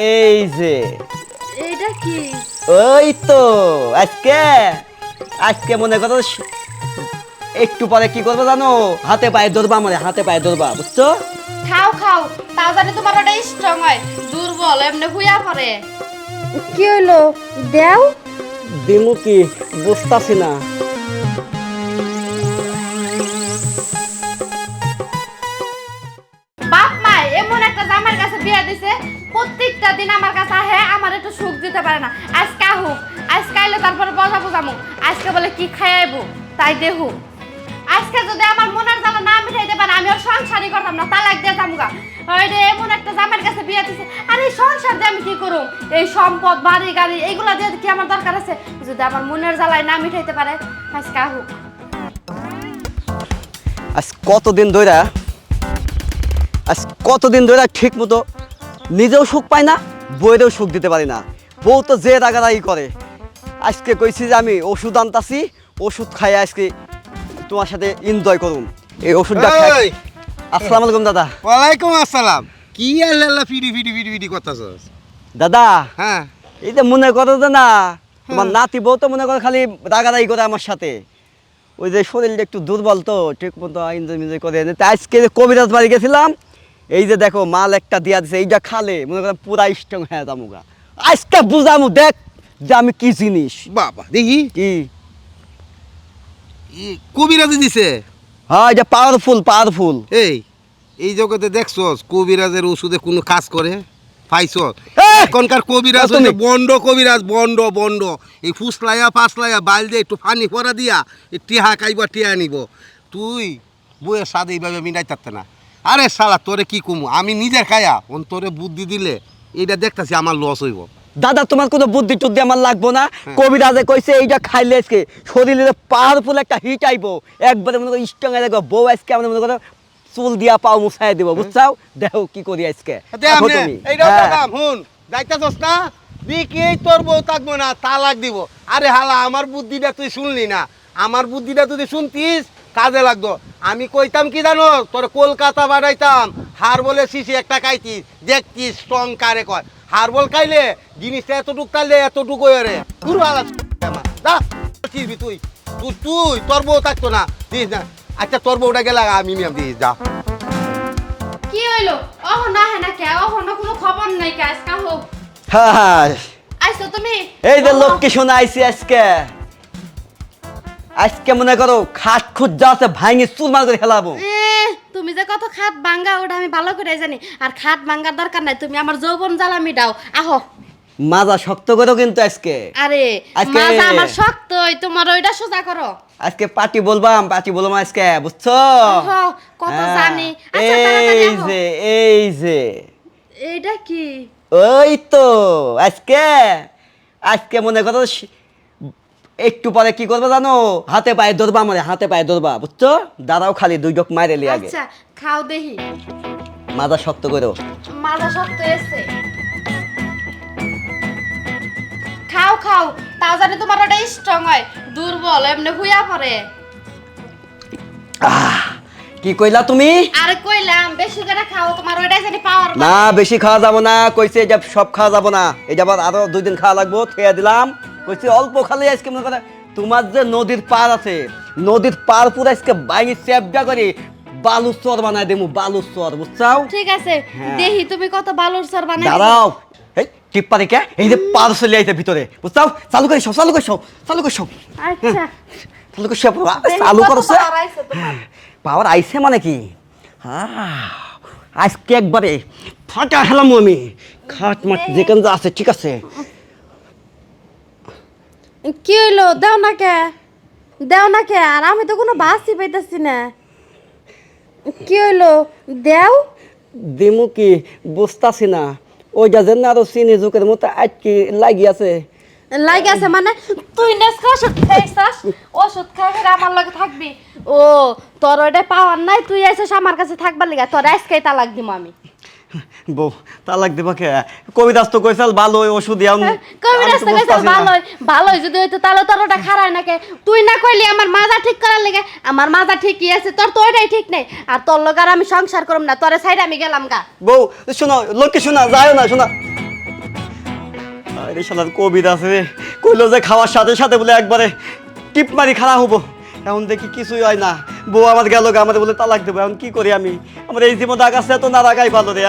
এই যে এইটা কি? ওই তো আজকে আজকে মনে করো একটু পরে কি করবো জানো, হাতে পায়ে ধরবা, মানে হাতে পায়ে ধরবা, বুঝছো? খাও খাও, তাও জানি তোমার ওটা স্ট্রং হয়, দুর্বল এমনি হুইয়া পড়ে। কি হইলো দেও? দিমু কি বুঝতাছি না। বাপ মা এমন একটা জামার কাছে বিয়া দিছে, প্রত্যেকটা দিন আমার কাছে আহে, আমার একটু সুখ দিতে পারে না। আজকে আহুক, আজকে আইলে তারপরে বজা বুঝামু, আজকে বলে কি খাইয়াইবো তাই দেহু। আজকে যদি আমার মনের জ্বালা না মিটাইতে পারে আমি ওর সংসারই করতাম না, তালাক দিয়ে যামুগা। ওইরে এমন একটা জামার কাছে বিয়া দিছে, আর এই সংসার দিয়ে আমি কি করুম? এই সম্পদ বাড়ি গাড়ি এইগুলা দিয়ে কি আমার দরকার আছে? যদি আমার মনের জ্বালায় না মিটাইতে পারে, আজকে আহুক। আজ কতদিন ধরে ঠিক মতো নিজেও সুখ পাই না, বইয়েরও সুখ দিতে পারি না। বউ তো যে রাগারাগি করে। আজকে কইছি যে আমি ওষুধ আনতাছি, ওষুধ খাই আজকে তোমার সাথে এনজয় করুন। এই ওষুধটা খাই। আসসালামু আলাইকুম দাদা। ওয়ালাইকুম আসসালাম। কি আল্লাহ ফিডি করতেছস দাদা? হ্যাঁ, এই যে মনে করো যে না, তোমার নাতি বউ তো মনে করো খালি রাগারাগি করে আমার সাথে। ওই যে শরীরটা একটু দুর্বল তো, ঠিক মতো এনজয় করে। তাই আজকে কবিরাজ বাড়ি গেছিলাম, এই যে দেখো মাল একটা দিয়া দিছে, এইটা খালে মনে করেন পুরা স্ট্রং হয়ে যামুগা। আজকে বুঝামু দেখ যে আমি কি জিনিস। বাবা দেখি কি কবিরাজি দিছে। হ্যাঁ, এটা পাওয়ারফুল। এই জগতে দেখছস কবিরাজের ওষুধে কোনো কাজ করে পাইছস? এই! এখনকার কবিরাজ তুমি- হইছে বন্ড এই ফুসলাইয়া পাসলাইয়া বাইল দিয়ে একটু পানি পরা দিয়া এই টিহা খাইবা টিহা নিব। তুই বইয়ের স্বাদ এইভাবে মিটাই থাকতে না। আরে শালা তোরে কি কমু, আমি নিজের খায়া তোরে বুদ্ধি দিলে এইটা দেখতাছি আমার লস হইব। দাদা তোমার কোনো বুদ্ধি টুদ্ধি আমার লাগবো না। কবিরাজে কইছে এইটা খাইলে আজকে শরীরে পাওয়ারফুল একটা হিট আইবো, একবারে মনে করো স্ট্রং হয়ে দেখো। বউ আজকে আমরা মনে করো চুল দিয়া পাও মুছাই দিব, বুঝছাও? দেখো কি করি আজকে। দেখো তুমি। হ্যাঁ। হুন যাইতাছস না, দিকে তোর বউ থাকবো না, তালাক দিব। আরে হালা আমার বুদ্ধিটা তুই শুনলি না, আমার বুদ্ধিটা তুই শুনতিস কাজে লাগতো। আমি কইতাম কি জানো, তোর কলকাতা বাড়াইতাম, হার বলে শিশি একটা খাইতিস, দেখতিস স্ট্রং কারে কয়। হার বল খাইলে জিনিসটা এতটুক কাইলে এতটুকু রে পুরো আলাদা চিরবি তুই তুই তুই তোর বউ থাকতো না, দিস না। আচ্ছা তোর বউটা গেলে আমি নিয়ম দিস যা। কি হইলো? ওহ না হে না কে, ওহ না কোনো খবর নাই কে, আজকে হোক। হ্যাঁ, আইছো তুমি? এই যে ওহ, লোককে শোনা আইছি আজকে মনে করো খাট খুঁজ যা আছে ভাঙে চুরমার করে খেলাবো। তুমি যে কত খাট ভাঙ্গা ওটা আমি ভালো করে জানি, আর খাট ভাঙ্গার দরকার নাই, তুমি আমার যৌবন জ্বালা মিটাও। আহো। মাজা শক্ত করো কিন্তু আজকে। আরে আজকে- মাজা আমার শক্তই, তোমার ওইটা সোজা করো। আজকে পার্টি বলবাম আজকে, বুঝছো? ওহো, কত হ্যাঁ। জানি। আচ্ছা তাড়াতাড়ি আহো। এই যে এইটা কি? ওই তো আজকে মনে করো একটু পরে কি করবো জানো, হাতে পায়ে ধরবা, মানে হাতে পায়ে ধরবা, বুঝছো? দাঁড়াও খালি দুই ডক মাইরে লি আগে। আচ্ছা খাও দেহি। মাজা শক্ত করো। মাজা শক্ত এসে খাও খাও, তাও জানি তোমার ওটা স্ট্রং হয়, দুর্বল এমনি হুইয়া পড়ে। কি কইলা তুমি? আরে কইলাম বেশি করে খাও, তোমার ওইটা জানি পাওয়ার। না বেশি খাওয়া যাবো না কইছে, এটা সব খাওয়া যাবো না, এটা আবার আরো 2 দিন খাওয়া লাগবো, খেয়ে দিলাম। কইছে অল্প খালি আজকে মনে করে তোমার যে নদীর পার আছে, নদীর পার পুরো আজকে বাইরে চ্যাপটা করে বালুচর বানাই দেবো, বালুচর, বুঝছাও? ঠিক আছে হ্যাঁ। দেহি তুমি কত বালুর সর বানাই। দাঁড়াও, এই টিপ্পা রেখে এই যে পার চলে আইতে ভিতরে, বুঝছাও? চালু করে সব চালু করে আচ্ছা চালু করে সব দেহি চালু কত করছে। power আইছে তোমার। পাওয়ার আইছে মানে কি, আজকে একবারে ফাটা হেলাম আমি, খাট মাট যেখানে যা আছে, ঠিক আছে? কি হইলো? দাও না কে, আর আমি তো কোনো বাসই পাইতাছি না। কি হইলো? দেও। দিমু কি বুঝতাছি না, ওইটা যেন আরো চিনি যুগের মতো আটকে লাগি আছে। লাগে আছে মানে তুই নেসকা ওষুধ খাইছাস, ওষুধ খাই আমার লগে থাকবি। ও তোর ওইটা পাওয়ার নাই, তুই আইছিস আমার কাছে থাকবার লিগা, তোর আজকেই তালাক দিমু আমি। বউ তালাক দিবা কে? কবিরাজ তো কইছাল ভালো ওষুধ দিয়াম। কবি রাস্তা কইছাস ভালোই যদি হইতো তাহলে তোর ওটা খারায় নাকে। তুই না কইলি আমার মাজা ঠিক করার লিগে, আমার মাজা ঠিকই আছে, তোর তো ওইটাই ঠিক নেই। আর তোর লগে আর আমি সংসার করব না, তোরে সাইড আমি গেলাম গা। বউ শোনো, লোককে শোনা যায় না, শোনা আরে শালার কবির আছে রে, কইলো যে খাওয়ার সাথে সাথে বলে একবারে টিপ মারি খারাপ হবো। এখন দেখি কিছুই হয় না, বউ আমার গেল, আমাদের বলে তালাক দেবো। এখন কি করি আমি? আমার এই জীবন রাগ আছে, তো না রাগাই ভালো রে।